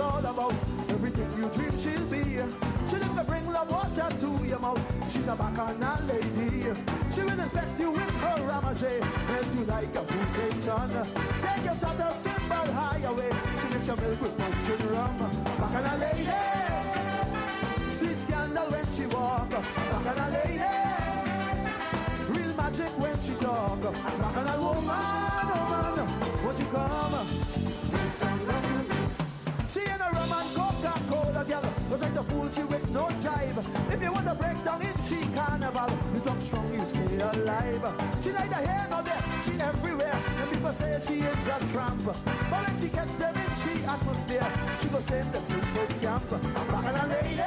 all about. Everything you dream she'll be. She live to bring love water to your mouth. She's a bacchanal lady. She will infect you with her ramage. Melt you like a bouquet sun. Take your sort of symbol high away. She makes your milk with punch and rum. Bacchanal lady. Sweet scandal when she walk. Bacchanal lady. Real magic when she talk. Bacchanal woman, oh man, won't you come? Bring some love to me. She ain't a rum and Coca-Cola girl, but try to fool you with no jive. If you want to break down in she carnival, you talk strong, you stay alive. She neither here nor there, she everywhere. And people say she is a tramp, but when she catch them in she atmosphere, she go save them super scamp. Bacchanal lady,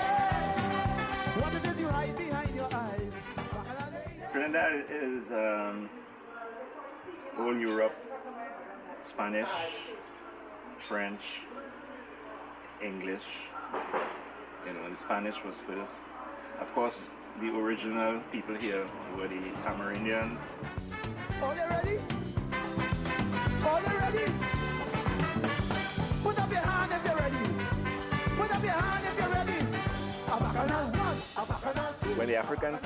what it is you hide behind your eyes? Bacchanal lady. Trinidad is whole Europe, Spanish, French, English. You know, the Spanish was first. Of course, the original people here were the Cameroonians. All you ready? All you ready? Put up your hand if you're ready. Put up your hand if you're ready. A bacchanal one, a bacchanal two. When the Africans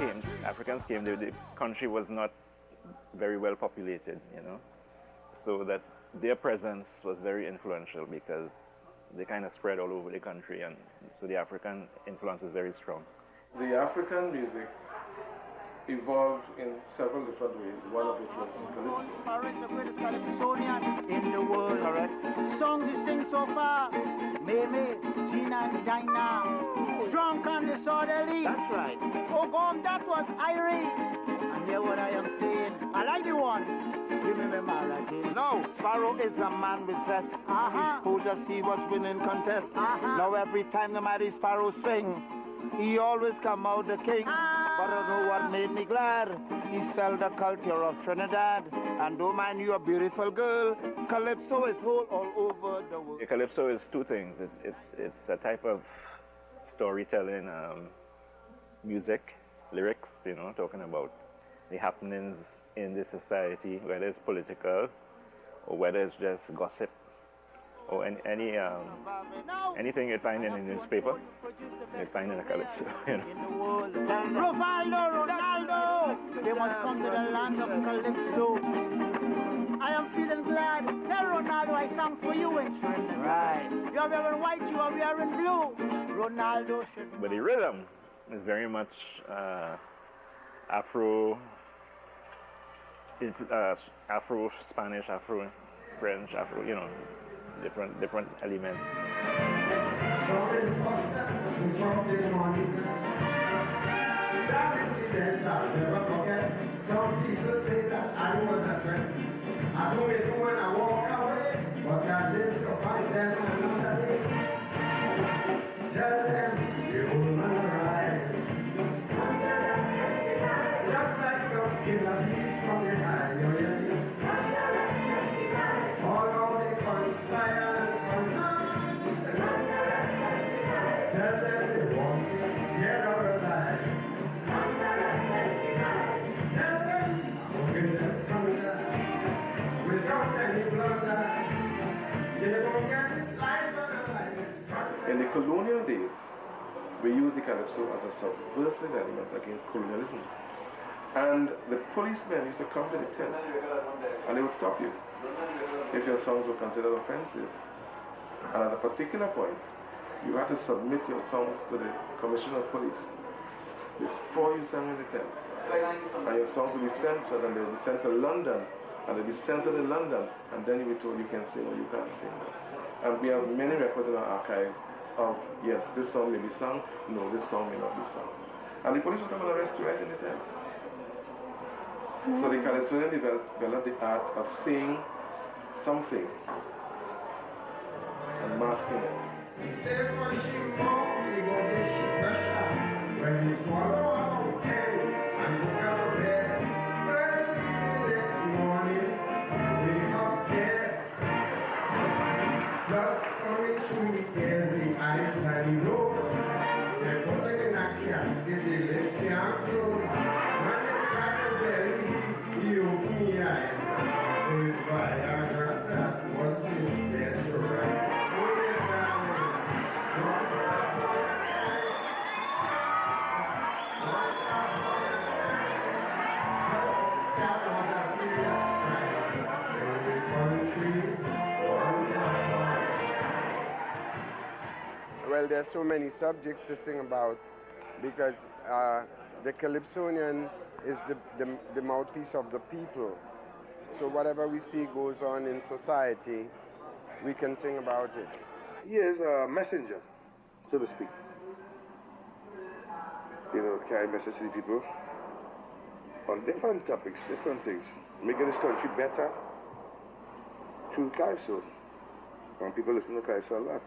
came, the country was not very well populated, you know. So that their presence was very influential because they kind of spread all over the country, and so the African influence is very strong. The African music evolved in several different ways, one of which was calypso. The greatest calypsonian in the world. Correct. Songs he sings so far, Meme, Gina and Dinah, Drunk and Disorderly. That's right. Oh God, that was Irie. And hear what I am saying. I like the one. Give me my Mara. No, Sparrow is a man with zest. Who just he was winning contest. Now every time the mighty Sparrow sing, he always come out the king. But I know what made me glad. He sell the culture of Trinidad. And don't mind you, a beautiful girl. Calypso is whole all over the world. The calypso is two things. It's a type of storytelling, music, lyrics, you know, talking about the happenings in the society, whether it's political or whether it's just gossip or anything you find in a newspaper, you find in a calypso. You know. Ronaldo, they must come to the land of calypso. I am feeling glad. Tell Ronaldo I sang for you in Trinidad. Right. You are wearing white, you are wearing blue. Ronaldo should. But the rhythm is very much Afro, Spanish, Afro, French, Afro, you know, different elements. Some people say that I was a friend. I don't know when I walk away, but I live to find them another day. Tell them the old man arrived. Just like some killer beast from the high, all of they conspire and come down. Tell them they want to get our alive. Tell them I'm giving them coming down. Without any blunder, they don't get it live on life. In the colonial days, we used the calypso as a subversive element against colonialism. And the policemen used to come to the tent and they would stop you if your songs were considered offensive. And at a particular point, you had to submit your songs to the Commissioner of Police before you sang in the tent. And your songs would be censored and they would be sent to London and they'd be censored in London, and then you'd be told you can sing or you can't sing that. And we have many records in our archives of, yes, this song may be sung, no, this song may not be sung. And the police would come and arrest you right in the tent. So the Calypsonian developed the art of saying something and masking it. When you swallow a hotel and go out of bed, early the next morning, you wake up dead. Blood coming through the ears, the eyes, and the nose. They put it in a casket, the lid can't close. When they try to bury him, he opened the eyes. So it's Viagra that was the death to rise. Oh, yeah, darling. there's so many subjects to sing about because the Calypsonian is the mouthpiece of the people. So whatever we see goes on in society, we can sing about it. He is a messenger, so to speak. You know, carry message to the people on different topics, different things. Making this country better through Calypso. And people listen to Calypso a lot.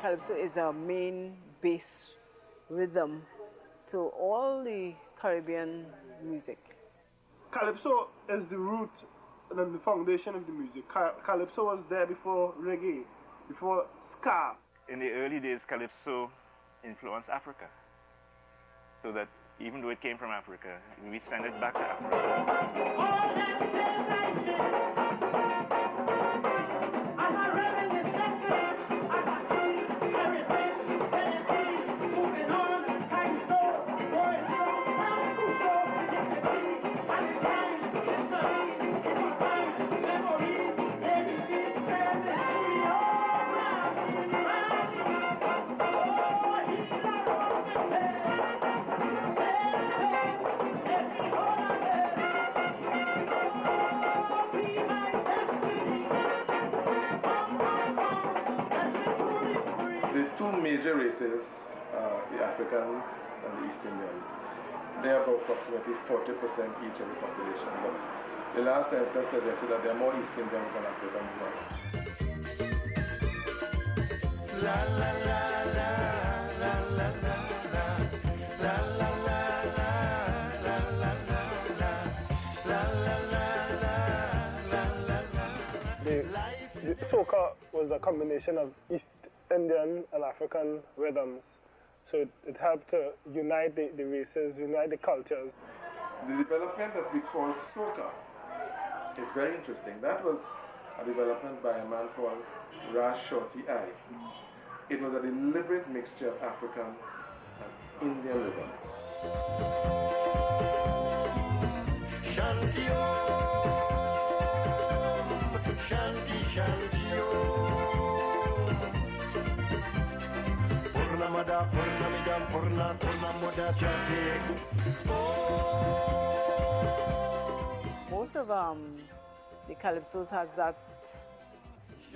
Calypso is a main bass rhythm to all the Caribbean music. Calypso is the root and the foundation of the music. Calypso was there before reggae, before ska. In the early days, Calypso influenced Africa. So that even though it came from Africa, we send it back to Africa. Major races, the Africans and the East Indians, they are about approximately 40% each of the population. But the last census suggested that there are more East Indians than Africans now. La, la, la, la, la, la, la, la, la, The soca was a combination of East Indian and African rhythms. So it helped to unite the races, unite the cultures. The development that we call soca is very interesting. That was a development by a man called Ras Shorty I. It was a deliberate mixture of African and Indian rhythms. Most of the calypsos has that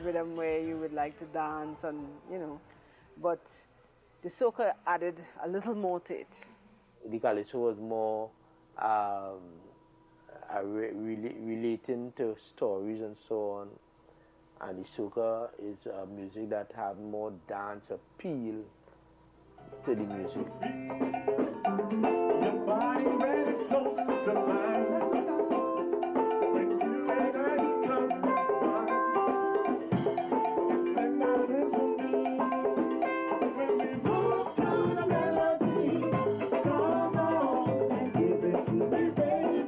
rhythm where you would like to dance and, you know, but the soca added a little more to it. The calypso was more relating to stories and so on, and the soca is music that have more dance appeal to the music. Your body very close to mine. When you and I come sing that to me. When we move to the melody, come on and give it to me, baby.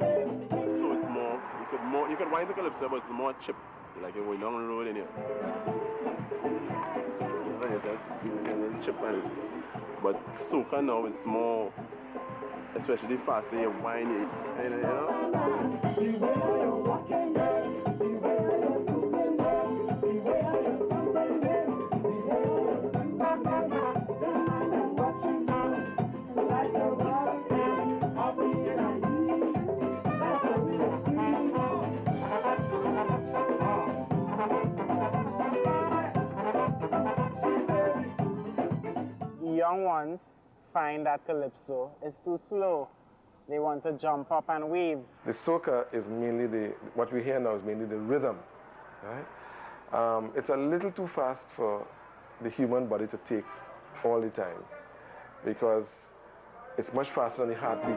So it's more, you could wind the calypso, but it's more chip. Like a long road in here. That's a little chip on it. But soca now is more, especially faster you wind it, you know? Young ones find that calypso is too slow. They want to jump up and wave. The soca is mainly what we hear now is mainly the rhythm, right? It's a little too fast for the human body to take all the time because it's much faster than the heartbeat.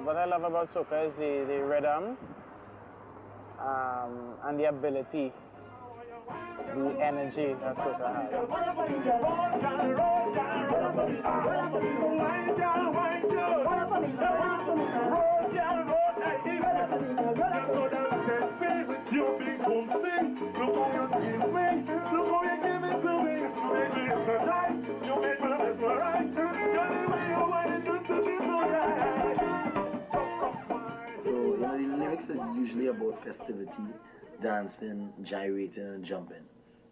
What I love about soca is the rhythm and the ability, the energy that soca has. So, you know, the lyrics is usually about festivity, dancing, gyrating, and jumping.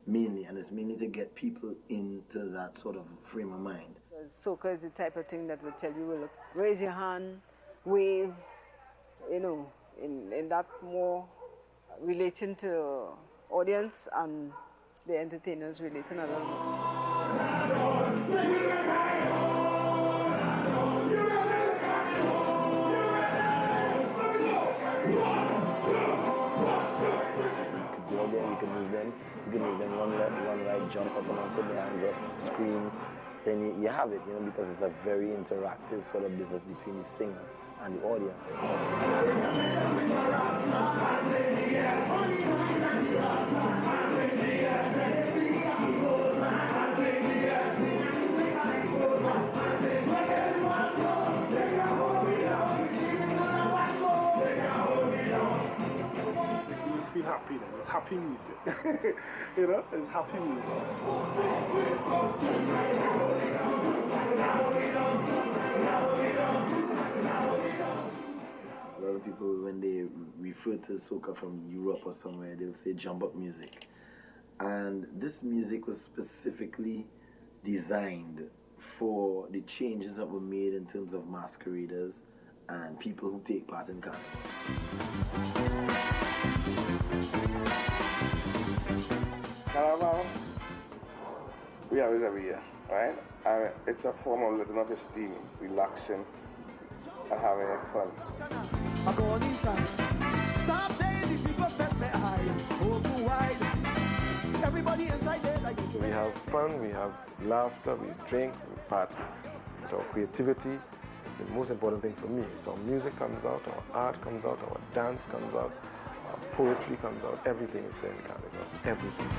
Mainly, and it's mainly to get people into that sort of frame of mind. Soca is the type of thing that will tell you, well, raise your hand, wave, you know, in that more relating to audience and the entertainers relating a little more. You can make them run left, run right, jump up and down, put their hands up, scream. Then you have it, you know, because it's a very interactive sort of business between the singer and the audience. Feel happy then. It's happy music. You know, it's happy music. A lot of people, when they refer to soca from Europe or somewhere, they'll say jump up music. And this music was specifically designed for the changes that were made in terms of masqueraders and people who take part in Carnival. Carnival, we have it every year, right? And it's a form of letting off your steam, relaxing, and having fun. I go on inside. Some days the people fed me high, open wide. Everybody inside there like we have fun, we have laughter, we drink, we party. With our creativity, it's the most important thing for me. So our music comes out, our art comes out, our dance comes out, our poetry comes out, everything is there in Carnival, everything.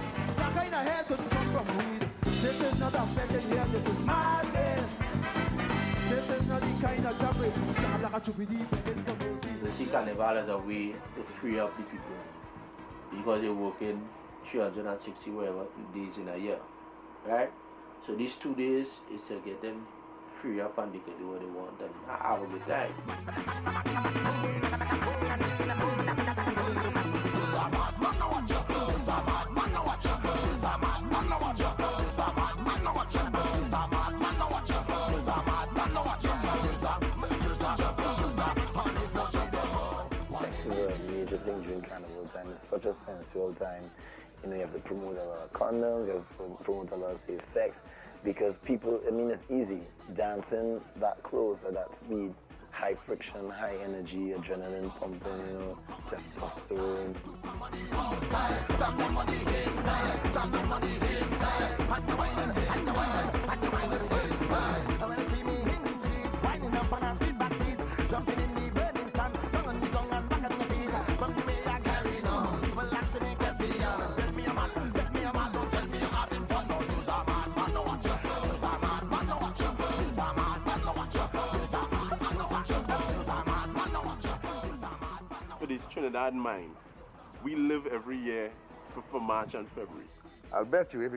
kind of head to come from weed. This is not a fete here, this is madness. This is not the kind of job we start like a chupidi. You see, Carnival is a way to free up the people because they're working 360 whatever days in a year, right? So these 2 days is to get them free up and they can do what they want and have a good time. Sex is a major thing during Carnival time. It's such a sensual time. You know, you have to promote a lot of condoms, you have to promote a lot of safe sex, because people, I mean, it's easy. Dancing that close at that speed, high friction, high energy, adrenaline pumping, you know, testosterone. For the Trinidad mind, we live every year for March and February. I'll bet you, if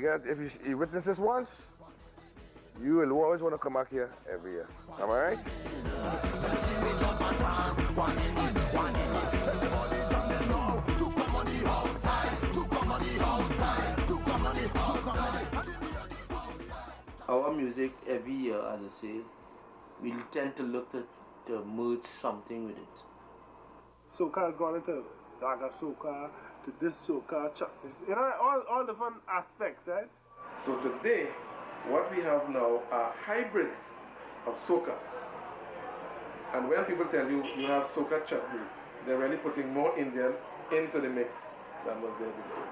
you witness this once, you will always want to come back here every year. Am I right? Our music music every year, as I say, we tend to look to merge something with it. Soca has gone into Raga Soca, to this Soca, chutney, you know, all the fun aspects, right? So today, what we have now are hybrids of soca. And when people tell you you have soca chutney, they're really putting more Indian into the mix than was there before.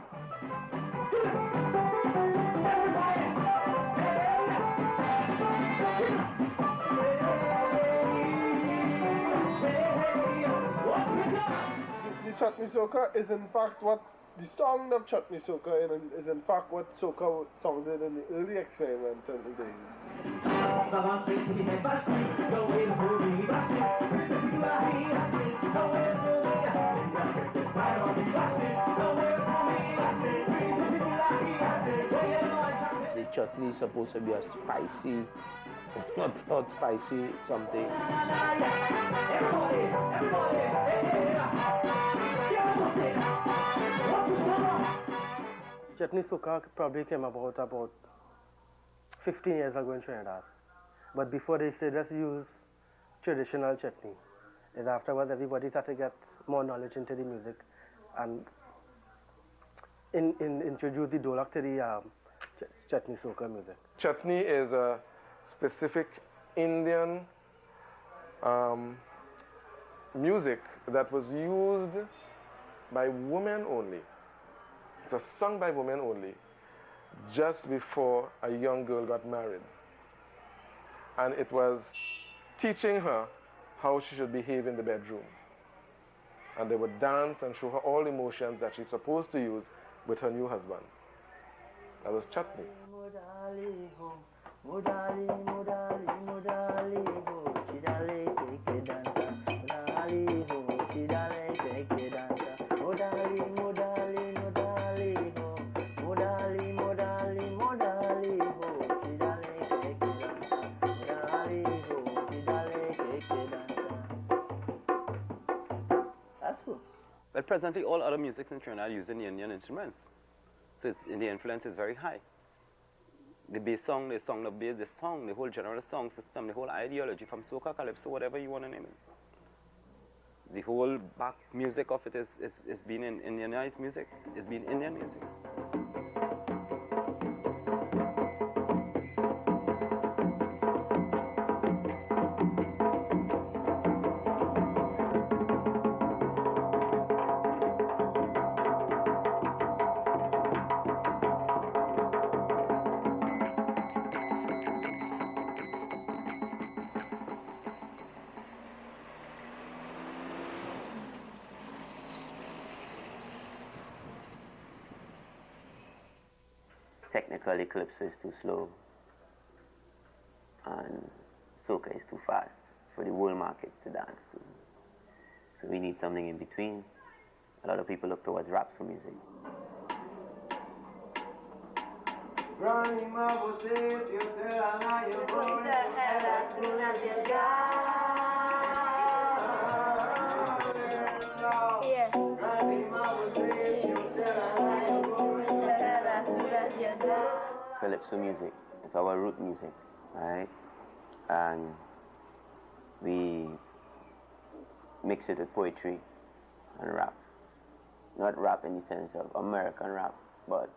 The chutney soca is in fact what the sound of chutney soca is in fact what soca sounded in the early experimental days. The chutney is supposed to be a spicy, not spicy something. Chutney soca probably came about 15 years ago in Trinidad. But before they said let's use traditional chutney. And afterwards everybody started to get more knowledge into the music and introduce the dolak to the chutney soca music. Chutney is a specific Indian music that was used by women only. It was sung by women only just before a young girl got married. And it was teaching her how she should behave in the bedroom. And they would dance and show her all the emotions that she's supposed to use with her new husband. That was chutney. Well, presently all other musics in Trinidad using the Indian instruments. So the influence is very high. The bass song, the song of bass, the song, the whole general song system, the whole ideology from soca, calypso, whatever you want to name it. The whole back music of it is being in Indianized music, it's been Indian music. Technically, calypso is too slow and soca is too fast for the world market to dance to. So we need something in between. A lot of people look towards raps for music. Calypso music is our root music, right? And we mix it with poetry and rap. Not rap in the sense of American rap, but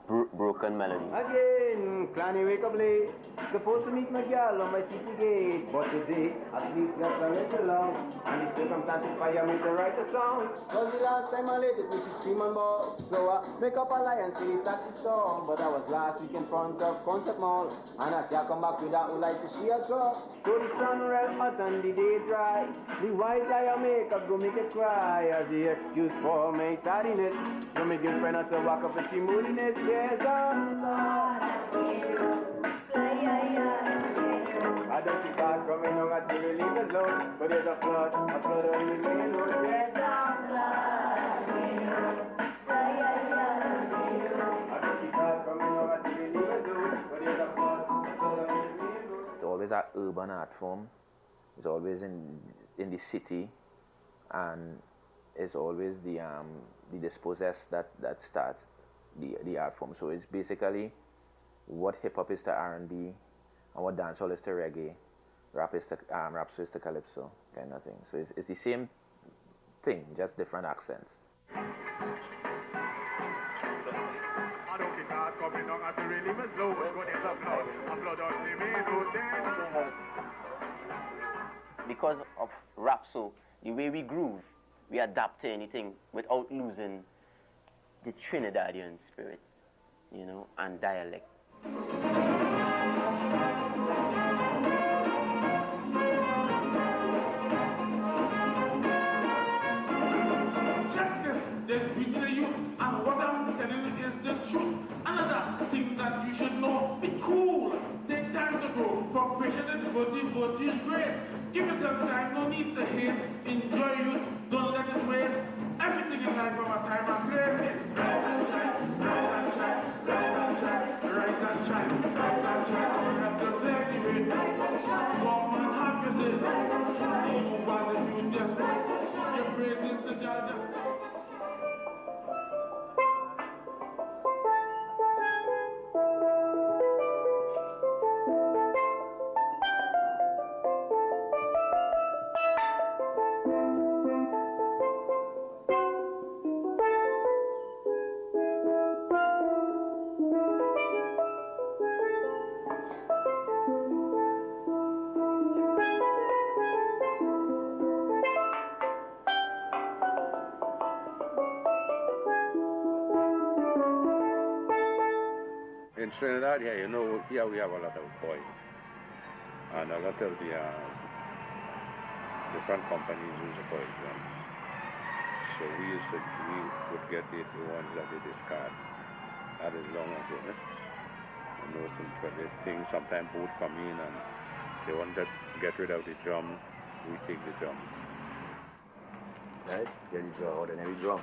broken melody. Again, Clanny wake up late. Supposed to meet my girl on my city gate. But today, I sleep got a little long. And the circumstances fire me to write a song. Cause the last time I laid it, we should scream and ball. So I make up a lie and say it's at the storm. But I was last week in front of Concept Mall. And I can't come back without who like to see a drop. So the sun red hot and the day dry. The white lie I make up go make it cry. As the excuse for my tardiness. So my girlfriend had to walk up with the moodiness. Yes, I'm I don't see God coming on at the leave us alone. But there's a flood on the main road. Yes, I'm glad. I don't see God coming on at the leave us alone. But there's a flood on the main road. It's always an urban art form. It's always in the city, and it's always the dispossessed that starts the art form. So it's basically what hip hop is to R&B, and what dancehall is to reggae, rap is to calypso, kind of thing. So it's the same thing, just different accents. Because of rap, so the way we groove, we adapt to anything without losing the Trinidadian spirit, you know, and dialect. Check this, there's beauty in you, and what I'm telling you is the truth. Another thing that you should know, be cool. Take time to grow. From patience is virtue is grace. Give yourself time, no need to haste. Enjoy youth, don't let it waste. Everything in life from a time and place. Rise and shine, rise and shine, rise and shine, rise and shine, rise and shine. You have to clear the way. Rise and shine. Come and have yourself. Rise and shine. You want the future. Rise and shine. Your praise is the judge. In Trinidad, yeah, you know, here we have a lot of oil, and a lot of the different companies use oil drums. So we would get the ones that they discard. That is long ago. You know, some things, sometimes boat come in and they want to get rid of the drum, we take the drums. Right? Get the drum, ordinary drum.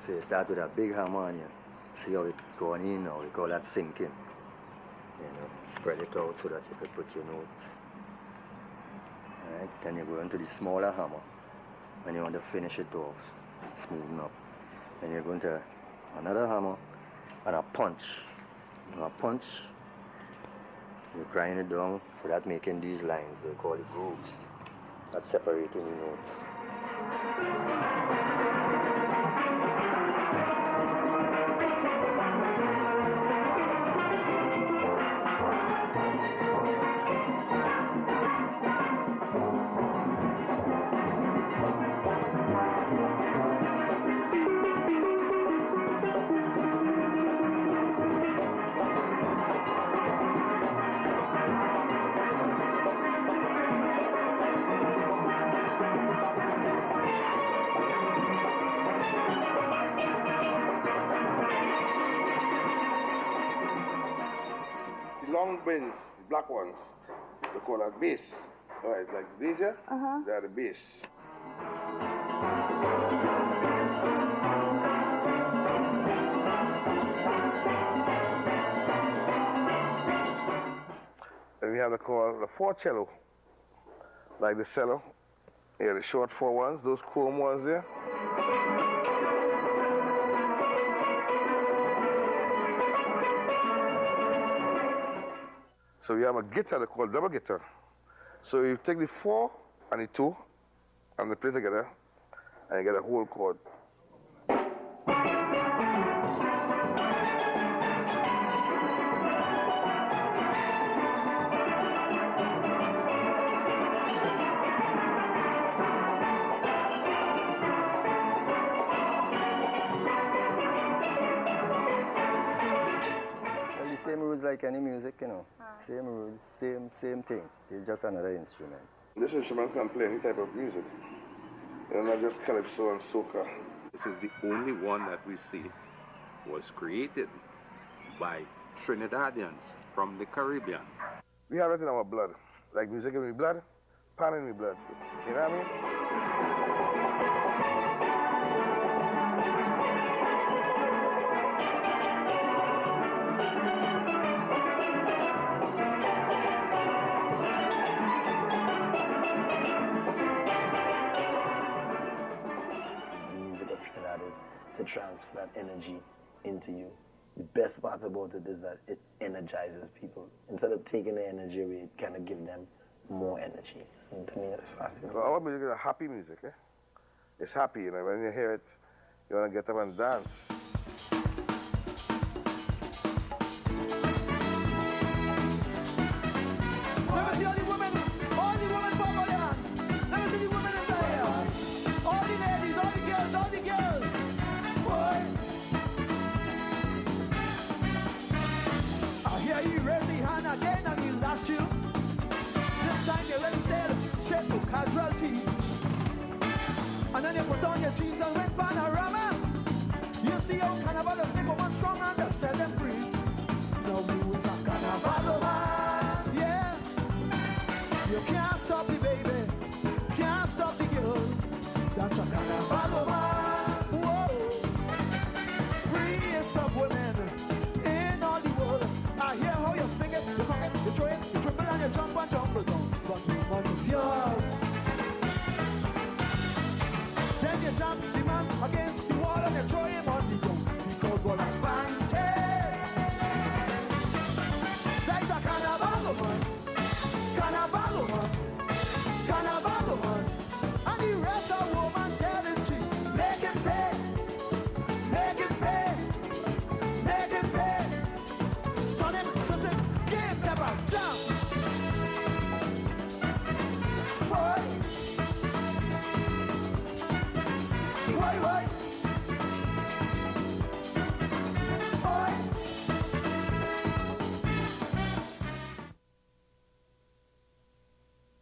So you start with a big harmonium. See how it going in now, we call that sinking. You know, spread it out so that you can put your notes. Right? Then you go into the smaller hammer when you want to finish it off, smoothen up. Then you're going to another hammer and a punch. And a punch, you grind it down so that making these lines, they call it grooves. That's separating the notes. Long bends, the black ones, they call that bass. All right, like these here, they are the bass. Then we have the four cello, like the cello. Yeah, the short four ones, those chrome ones there. So we have a guitar they call double guitar. So you take the 4 and the 2 and they play together and you get a whole chord. Same rules like any music, you know. Same rules, same thing. It's just another instrument. This instrument can play any type of music. It's not just calypso and soca. This is the only one that we see was created by Trinidadians from the Caribbean. We have it in our blood. Like music in my blood, pan in my blood. You know what I mean? To transfer that energy into you, the best part about it is that it energizes people. Instead of taking the energy away, it kind of gives them more energy. So to me, it's fascinating. Our music is a happy music, eh? It's happy, you know. When you hear it, you want to get up and dance. Let me see all the women pop on your hand. Let me see the women inside here. All the ladies, all the girls. Boy. I hear you raise your hand again and you lash you. This time you're ready to shape to casualty. And then you put on your jeans and went panorama. You see how carnivalists make a man strong and they set them free. Now you is a carnival man, yeah. You can't stop the baby, can't stop the girl. That's a carnival man, whoa. Freest of women in all the world. I hear how you fling it, you cock it, you throw it, you triple and you jump and tumble down. But the man is yours. Then you jump the man against the wall and you throw him on the ground. Because what a vantage. That's a carnival man. Carnival man. Carnival man. And the rest of woman.